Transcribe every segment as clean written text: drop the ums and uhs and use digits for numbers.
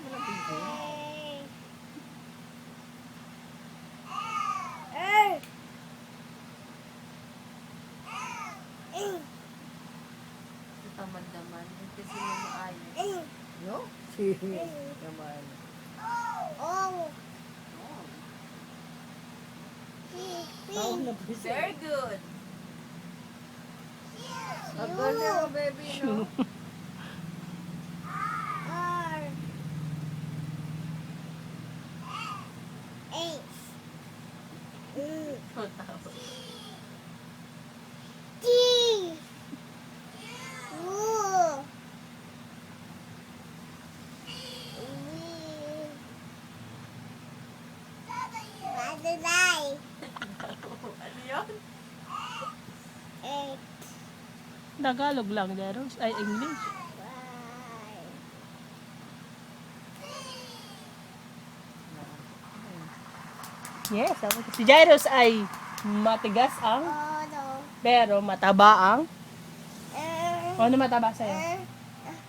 mo na video. Tamad naman. Kasi mo maayos. No? Sige. Naman. Tawag na po siya. Very good. Ang galing mo, baby, no? Matapos. Ano yun? Tagalog lang, Jaros. Ay, English. Yes, si Jairus ay matigas ang, pero mataba ang. Ano mataba sa'yo?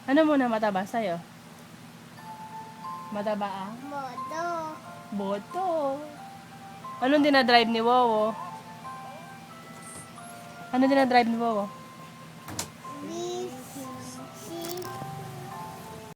Ano muna mataba sa'yo? Mataba ang boto. Anong dinadrive ni Wowo? Ano dinadrive ni Wowo?